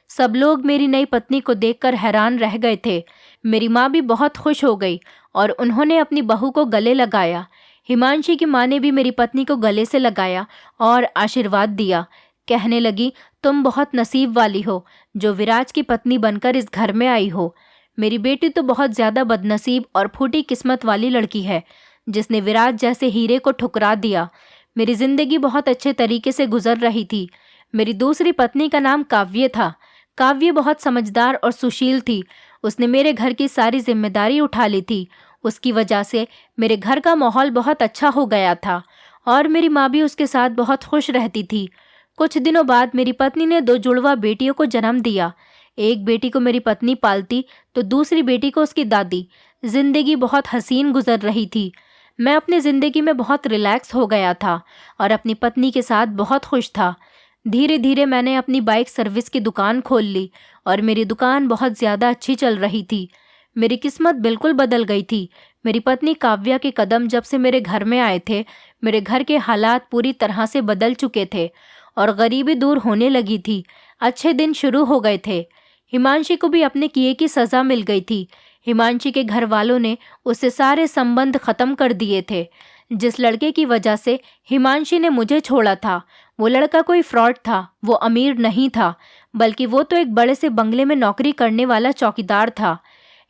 सब लोग मेरी नई पत्नी को देखकर हैरान रह गए थे। मेरी माँ भी बहुत खुश हो गई और उन्होंने अपनी बहू को गले लगाया। हिमांशी की माँ ने भी मेरी पत्नी को गले से लगाया और आशीर्वाद दिया। कहने लगी, तुम बहुत नसीब वाली हो जो विराज की पत्नी बनकर इस घर में आई हो। मेरी बेटी तो बहुत ज़्यादा बदनसीब और फूटी किस्मत वाली लड़की है जिसने विराज जैसे हीरे को ठुकरा दिया। मेरी ज़िंदगी बहुत अच्छे तरीके से गुजर रही थी। मेरी दूसरी पत्नी का नाम काव्य था। काव्य बहुत समझदार और सुशील थी। उसने मेरे घर की सारी जिम्मेदारी उठा ली थी। उसकी वजह से मेरे घर का माहौल बहुत अच्छा हो गया था और मेरी माँ भी उसके साथ बहुत खुश रहती थी। कुछ दिनों बाद मेरी पत्नी ने 2 जुड़वा बेटियों को जन्म दिया। एक बेटी को मेरी पत्नी पालती तो दूसरी बेटी को उसकी दादी। जिंदगी बहुत हसीन गुजर रही थी। मैं अपनी ज़िंदगी में बहुत रिलैक्स हो गया था और अपनी पत्नी के साथ बहुत खुश था। धीरे धीरे मैंने अपनी बाइक सर्विस की दुकान खोल ली और मेरी दुकान बहुत ज़्यादा अच्छी चल रही थी। मेरी किस्मत बिल्कुल बदल गई थी। मेरी पत्नी काव्या के कदम जब से मेरे घर में आए थे, मेरे घर के हालात पूरी तरह से बदल चुके थे और गरीबी दूर होने लगी थी। अच्छे दिन शुरू हो गए थे। हिमांशी को भी अपने किए की सज़ा मिल गई थी। हिमांशी के घर वालों ने उससे सारे संबंध ख़त्म कर दिए थे। जिस लड़के की वजह से हिमांशी ने मुझे छोड़ा था, वो लड़का कोई फ्रॉड था। वो अमीर नहीं था, बल्कि वो तो एक बड़े से बंगले में नौकरी करने वाला चौकीदार था।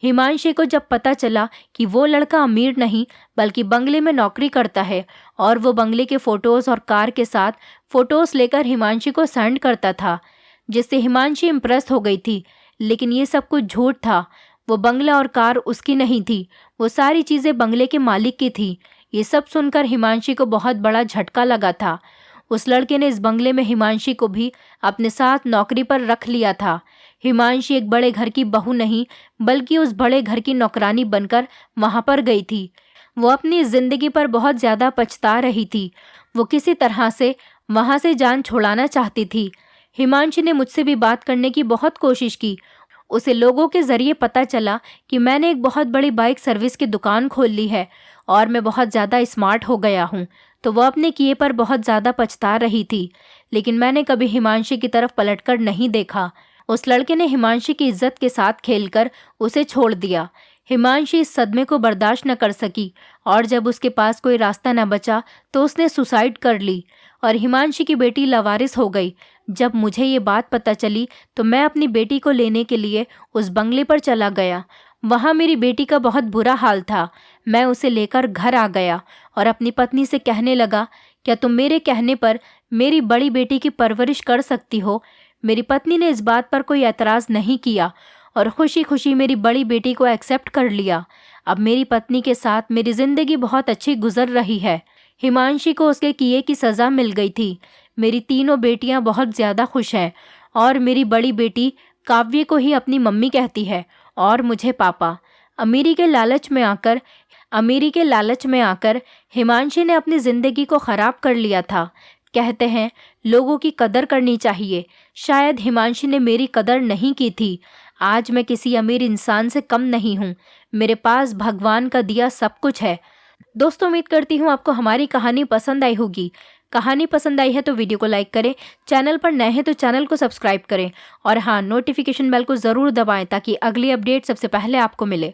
हिमांशी को जब पता चला कि वो लड़का अमीर नहीं बल्कि बंगले में नौकरी करता है और वो बंगले के फोटोज़ और कार के साथ फोटोज़ लेकर हिमांशी को सेंड करता था, जिससे हिमांशी इम्प्रेस हो गई थी। लेकिन ये सब कुछ झूठ था। वो बंगला और कार उसकी नहीं थी, वो सारी चीज़ें बंगले के मालिक की थी। ये सब सुनकर हिमांशी को बहुत बड़ा झटका लगा था। उस लड़के ने इस बंगले में हिमांशी को भी अपने साथ नौकरी पर रख लिया था। हिमांशी एक बड़े घर की बहू नहीं बल्कि उस बड़े घर की नौकरानी बनकर वहां पर गई थी। वो अपनी ज़िंदगी पर बहुत ज़्यादा पछता रही थी। वो किसी तरह से वहां से जान छुड़ाना चाहती थी। हिमांशी ने मुझसे भी बात करने की बहुत कोशिश की। उसे लोगों के ज़रिए पता चला कि मैंने एक बहुत बड़ी बाइक सर्विस की दुकान खोल ली है और मैं बहुत ज़्यादा स्मार्ट हो गया हूँ। तो वह अपने किए पर बहुत ज़्यादा पछता रही थी। लेकिन मैंने कभी हिमांशी की तरफ पलटकर नहीं देखा। उस लड़के ने हिमांशी की इज्जत के साथ खेलकर उसे छोड़ दिया। हिमांशी इस सदमे को बर्दाश्त न कर सकी और जब उसके पास कोई रास्ता न बचा तो उसने सुसाइड कर ली और हिमांशी की बेटी लावारिस हो गई। जब मुझे ये बात पता चली तो मैं अपनी बेटी को लेने के लिए उस बंगले पर चला गया। वहाँ मेरी बेटी का बहुत बुरा हाल था। मैं उसे लेकर घर आ गया और अपनी पत्नी से कहने लगा, क्या तुम मेरे कहने पर मेरी बड़ी बेटी की परवरिश कर सकती हो? मेरी पत्नी ने इस बात पर कोई एतराज़ नहीं किया और खुशी खुशी मेरी बड़ी बेटी को एक्सेप्ट कर लिया। अब मेरी पत्नी के साथ मेरी ज़िंदगी बहुत अच्छी गुजर रही है। हिमांशी को उसके किए की सज़ा मिल गई थी। मेरी तीनों बेटियां बहुत ज़्यादा खुश हैं और मेरी बड़ी बेटी काव्य को ही अपनी मम्मी कहती है और मुझे पापा। अमीरी के लालच में आकर हिमांशी ने अपनी ज़िंदगी को ख़राब कर लिया था। कहते हैं लोगों की कदर करनी चाहिए। शायद हिमांशी ने मेरी कदर नहीं की थी। आज मैं किसी अमीर इंसान से कम नहीं हूँ। मेरे पास भगवान का दिया सब कुछ है। दोस्तों, उम्मीद करती हूँ आपको हमारी कहानी पसंद आई होगी। कहानी पसंद आई है तो वीडियो को लाइक करें, चैनल पर नए हैं तो चैनल को सब्सक्राइब करें और हाँ, नोटिफिकेशन बेल को ज़रूर दबाएं ताकि अगली अपडेट सबसे पहले आपको मिले।